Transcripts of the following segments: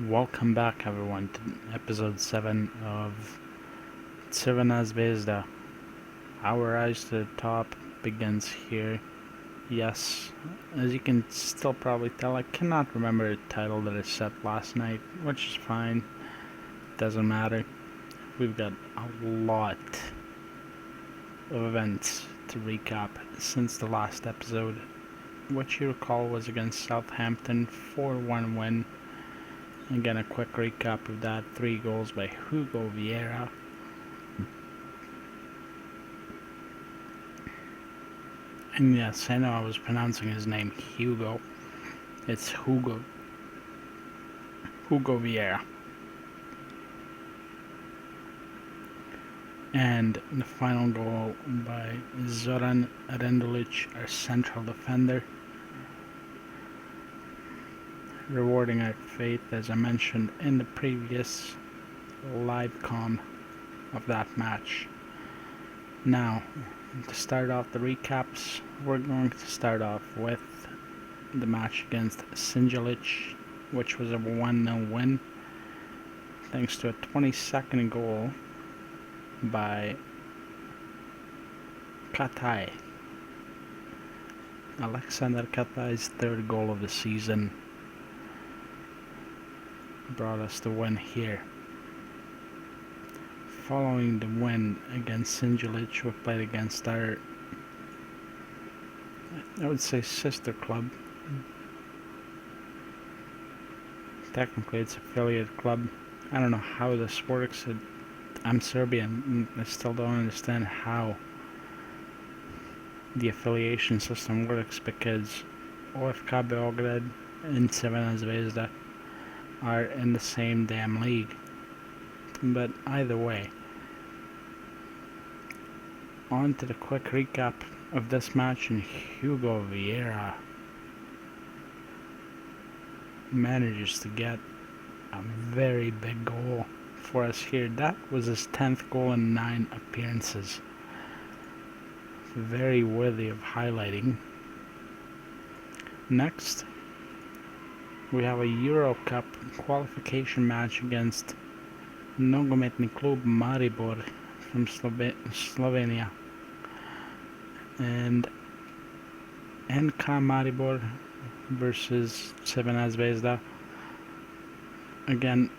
Welcome back, everyone, to episode 7 of Crvena Zvezda. Our Rise to the Top begins here. Yes, as you can still probably tell, I cannot remember the title that I set last night, which is fine. Doesn't matter. We've got a lot of events to recap since the last episode, which you recall was against Southampton, 4-1 win. Again, a quick recap of that. 3 goals by Hugo Vieira. And yes, I know I was pronouncing his name Hugo. It's Hugo. Hugo Vieira. And the final goal by Zoran Rendulic, our central defender. Rewarding our faith, as I mentioned in the previous live com of that match. Now, to start off the recaps, we're going to start off with the match against Sinjalic, which was a 1-0 win, thanks to a 22nd goal by Katai. Alexander Katai's third goal of the season brought us the win here. Following the win against Sinjalic, we played against our, I would say, sister club. Technically it's affiliate club. I don't know how this works. I'm Serbian. I still don't understand how the affiliation system works, because OFK Beograd and Crvena Zvezda are in the same damn league. But either way, on to the quick recap of this match, and Hugo Vieira manages to get a very big goal for us here. That was his 10th goal in 9 appearances. Very worthy of highlighting. Next, we have a Euro Cup qualification match against Nogometni Klub Maribor from Slovenia. And NK Maribor versus Crvena Zvezda. Again,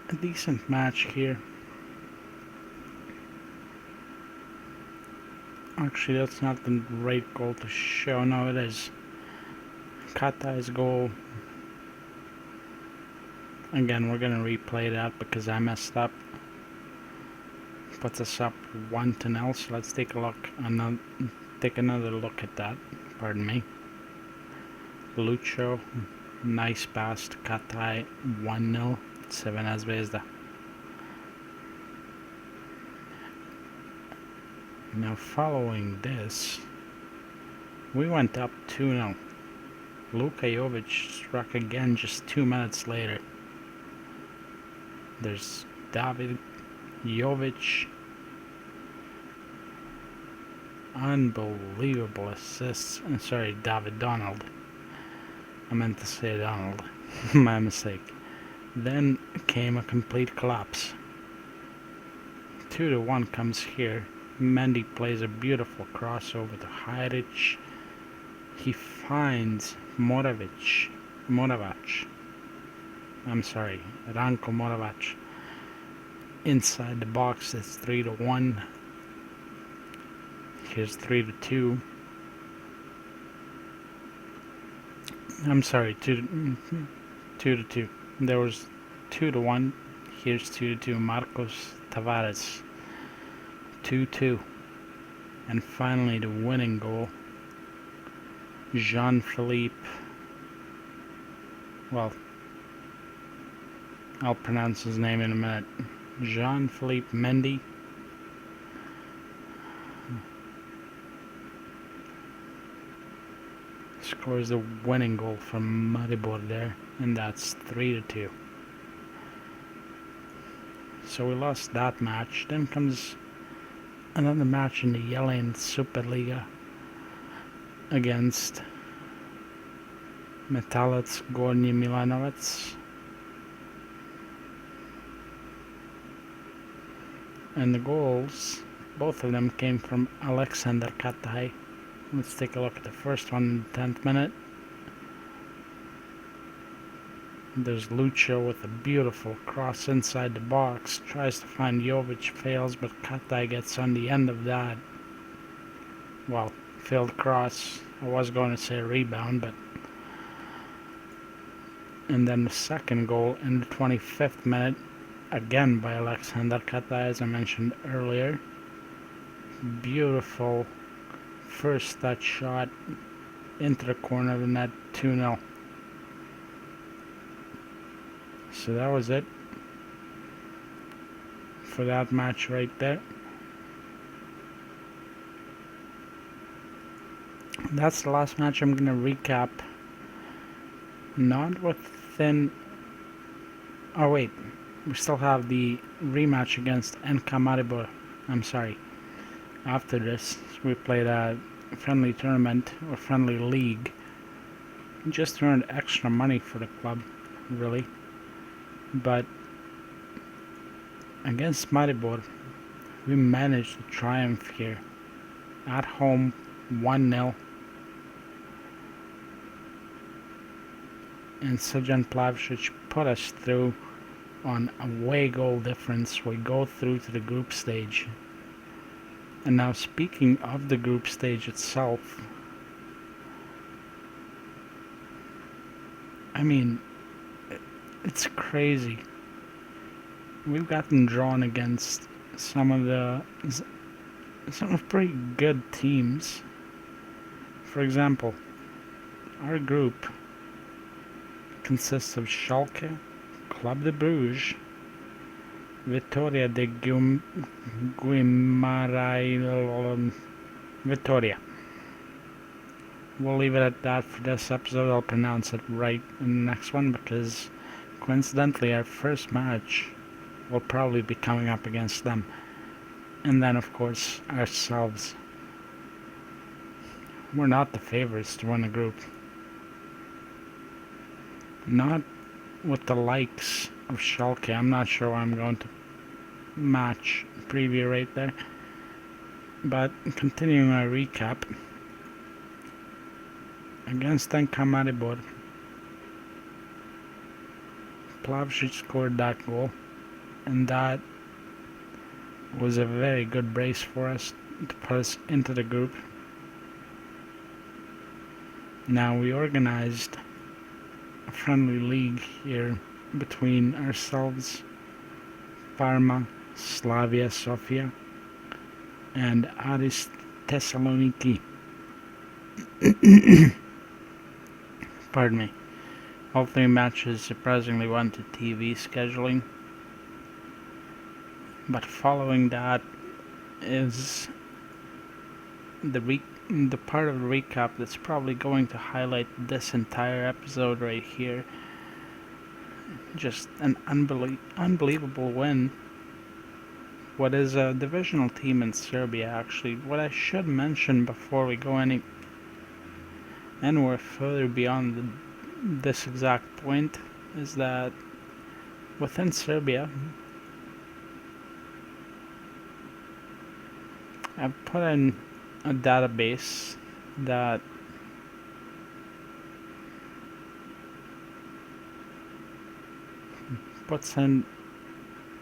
a decent match here. Actually, that's not the right goal to show. No, it is Katai's goal. Again, we're going to replay that because I messed up. Puts us up 1-0, so let's take a look. Take another look at that. Pardon me. Lucho, nice pass to Katai, 1-0, Crvena Zvezda. Now, following this, we went up 2-0. Luka Jovic struck again just 2 minutes later. There's David Jovic. Unbelievable assists. Sorry, David Donald. I meant to say Donald. My mistake. Then came a complete collapse. 2-1 comes here. Mendy plays a beautiful crossover to Hajric. He finds Moravic. I'm sorry, Ranko Moravic. Inside the box, it's 3-1. Here's 3-2. I'm sorry, 2-2. There was 2-1. Here's 2-2. Marcos Tavares. 2-2. And finally the winning goal. Jean-Philippe. Well, I'll pronounce his name in a minute. Jean-Philippe Mendy. Scores the winning goal from Maribor there, and that's 3-2. So we lost that match. Then comes another match in the Yellen Superliga against Metalec, Gornji Milanovac. And the goals, both of them came from Alexander Katai. Let's take a look at the first one in the 10th minute. There's Lucho with a beautiful cross inside the box. Tries to find Jovic, fails, but Katai gets on the end of that. Well, failed cross. I was going to say rebound, but... And then the second goal in the 25th minute, again by Alexander Katai, as I mentioned earlier. Beautiful first touch shot into the corner of the net, 2-0. So that was it for that match right there. That's the last match I'm going to recap. Not within... Oh wait, we still have the rematch against NK Maribor. I'm sorry. After this, we played a friendly tournament or friendly league. Just earned extra money for the club, really. But against Maribor, we managed to triumph here. At home, 1-0. And Srđan Plavšić put us through on away goal difference. We go through to the group stage. And now, speaking of the group stage itself, I mean, it's crazy. We've gotten drawn against some pretty good teams. For example, our group consists of Schalke, Club de Bruges, Vitória de Guimarães, Vitória. We'll leave it at that for this episode. I'll pronounce it right in the next one because coincidentally our first match will probably be coming up against them. And then of course ourselves. We're not the favorites to win the group. Not with the likes of Schalke. I'm not sure I'm going to match preview right there. But continuing my recap, against NK Maribor, Plavšić scored that goal, and that was a very good brace for us to put us into the group. Now we organized a friendly league here between ourselves, Parma, Slavia Sofia, and Aris Thessaloniki. Pardon me. All three matches surprisingly went to TV scheduling. But following that is the part of the recap that's probably going to highlight this entire episode right here. Just an unbelievable win. What is a divisional team in Serbia, actually. What I should mention before we go anywhere further beyond this exact point is that within Serbia, I've put in a database that puts in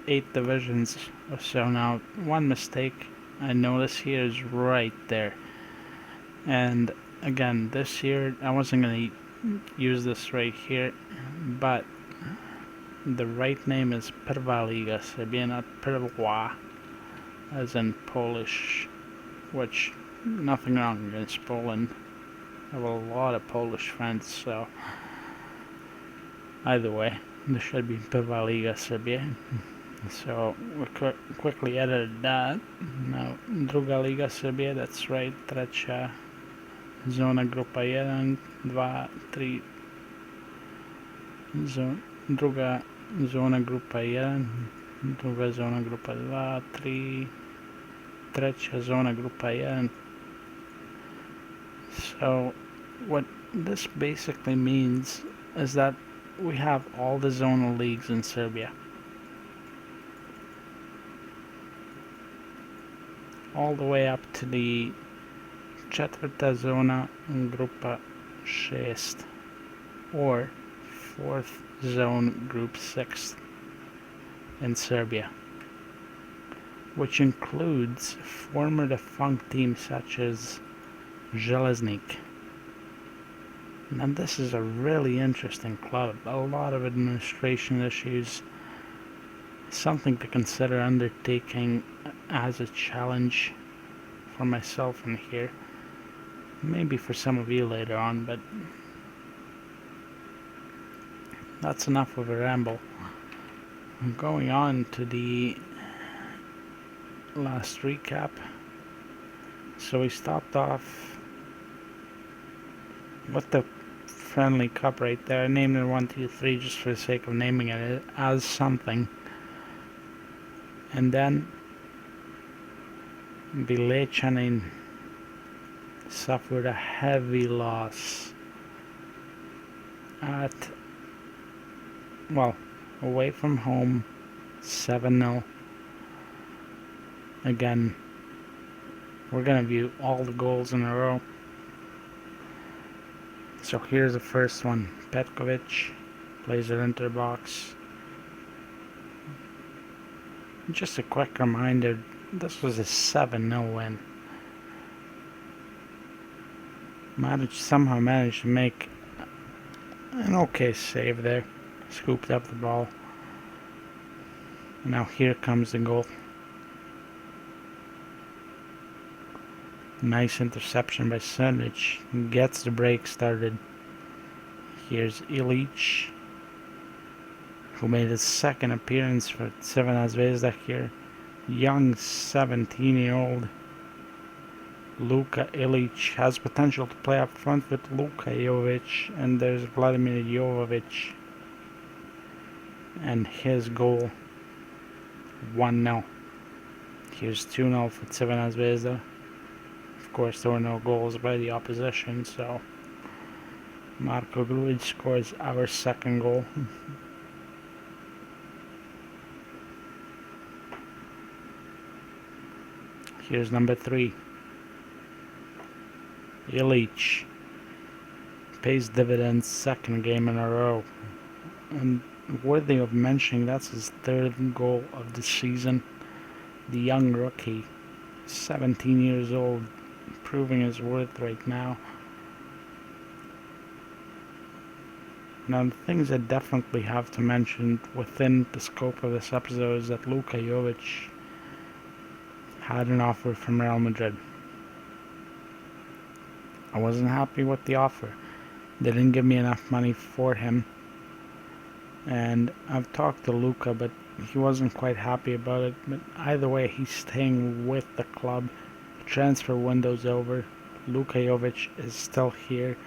8 divisions or so. Now, one mistake I notice here is right there. And again, this year I wasn't going to use this right here, but the right name is Prva Liga Serbia, not Prva, as in Polish, which nothing wrong against Poland. I have a lot of Polish friends, so either way, this should be Prva Liga Serbia. So we quickly edited that. Now, Druga Liga Serbia, that's right, treća zona grupa 1, 2, 3, druga zona grupa 1, druga zona grupa 2, 3, treća zona grupa 1. So what this basically means is that we have all the zonal leagues in Serbia. All the way up to the Četvrta zona Grupa 6 or 4th zone Group 6 in Serbia, which includes former defunct teams such as Železnik. Now this is a really interesting club, a lot of administration issues, something to consider undertaking as a challenge for myself in here, maybe for some of you later on, but that's enough of a ramble. Going on to the last recap. So we stopped off with the friendly cup right there. I named it 1, 2, 3 just for the sake of naming it as something. And then Bilećanin suffered a heavy loss at, well, away from home, 7-0. Again, we're going to view all the goals in a row. So here's the first one. Petkovic plays it into the box. Just a quick reminder, this was a 7-0 win. Somehow managed to make an okay save there. Scooped up the ball. And now here comes the goal. Nice interception by Sunic. Gets the break started. Here's Ilić, who made his second appearance for Crvena Zvezda here. Young 17-year-old Luka Ilić has potential to play up front with Luka Jovic, and there's Vladimir Jovovic. And his goal, 1-0. Here's 2-0 for Crvena Zvezda. Of course, there were no goals by the opposition, so Marko Grujic scores our second goal. Here's number 3. Ilić pays dividends, second game in a row. And worthy of mentioning, that's his third goal of the season. The young rookie, 17 years old, proving his worth right now. Now, the things I definitely have to mention within the scope of this episode is that Luka Jovic had an offer from Real Madrid. I wasn't happy with the offer. They didn't give me enough money for him. And I've talked to Luka, but he wasn't quite happy about it. But either way, he's staying with the club. The transfer window's over. Luka Jovic is still here.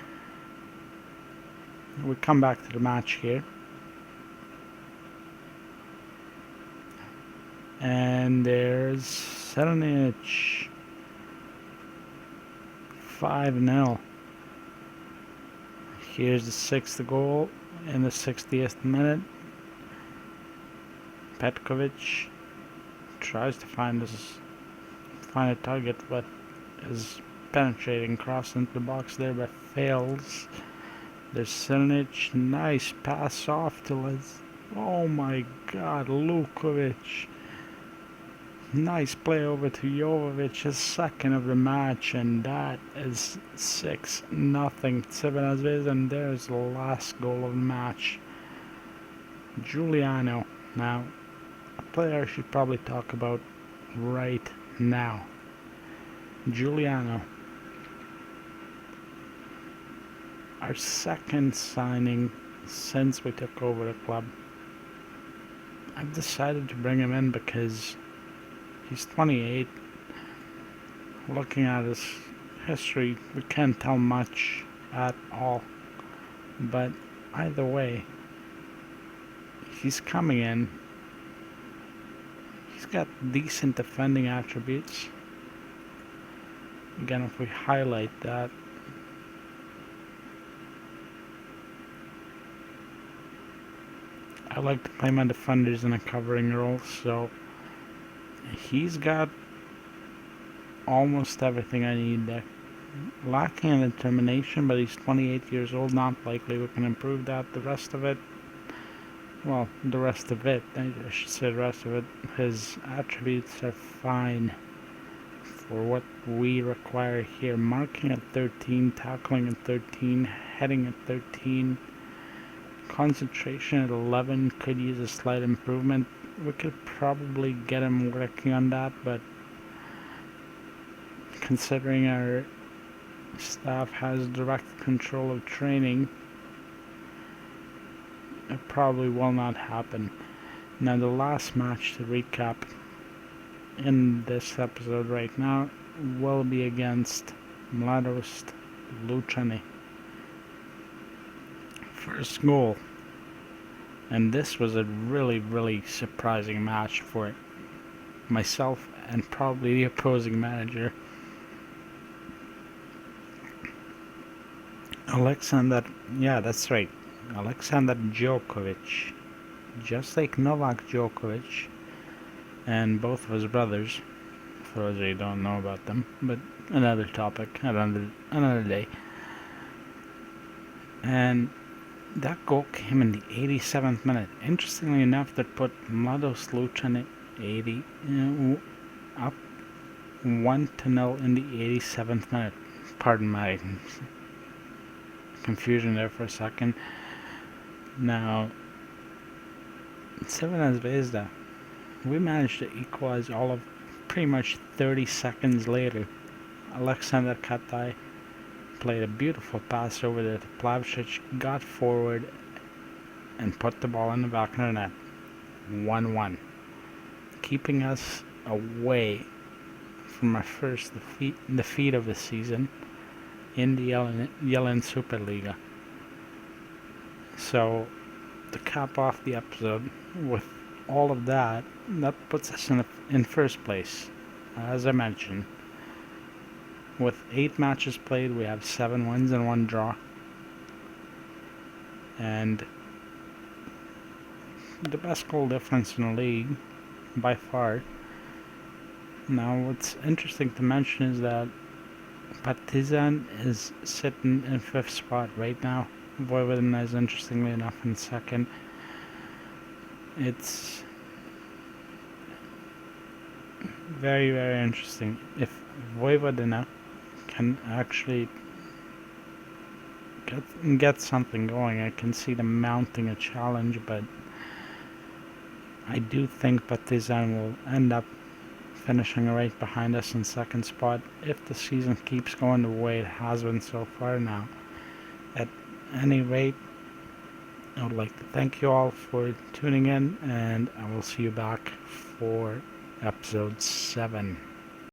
We come back to the match here. And there's Selinic. 5-0. Here's the 6th goal in the 60th minute. Petkovic tries to find a target, but is penetrating cross into the box there, but fails. There's Selinic. Nice pass off to Liz. Oh my god, Lukovic. Nice play over to Jovovic, his second of the match, and that is 6-0 Crvena Zvezda, and there's the last goal of the match. Giuliano, now, a player I should probably talk about right now. Giuliano, our second signing since we took over the club. I've decided to bring him in because he's 28. Looking at his history, we can't tell much at all. But either way, he's coming in. He's got decent defending attributes. Again, if we highlight that, I like to play my defenders in a covering role, so he's got almost everything I need there. Lacking in determination, but he's 28 years old, not likely we can improve that. The rest of it, I should say the rest of it, his attributes are fine for what we require here. Marking at 13, tackling at 13, heading at 13, concentration at 11, could use a slight improvement. We could probably get him working on that, but considering our staff has direct control of training, it probably will not happen. Now the last match to recap in this episode right now will be against Mladost Lučani. First goal, and this was a really surprising match for myself and probably the opposing manager. Alexander Djokovic, just like Novak Djokovic and both of his brothers, for those of you who don't know about them, but another topic, another day. And that goal came in the 87th minute. Interestingly enough, that put Mladost Lučani up 1-0 in the 87th minute. Pardon my confusion there for a second. Now, Crvena Zvezda, we managed to equalize all of pretty much 30 seconds later. Alexander Katai played a beautiful pass over there to Plavšić, got forward and put the ball in the back of the net. 1-1. Keeping us away from our first defeat of the season in the Yellen Superliga. So, to cap off the episode with all of that, that puts us in first place. As I mentioned, with 8 matches played, we have 7 wins and 1 draw. And the best goal difference in the league, by far. Now, what's interesting to mention is that Partizan is sitting in 5th spot right now. Vojvodina is, interestingly enough, in 2nd. It's very interesting. If Vojvodina can actually get something going, I can see them mounting a challenge, but I do think Partizan will end up finishing right behind us in 2nd spot if the season keeps going the way it has been so far now. At any rate, I would like to thank you all for tuning in, and I will see you back for episode 7.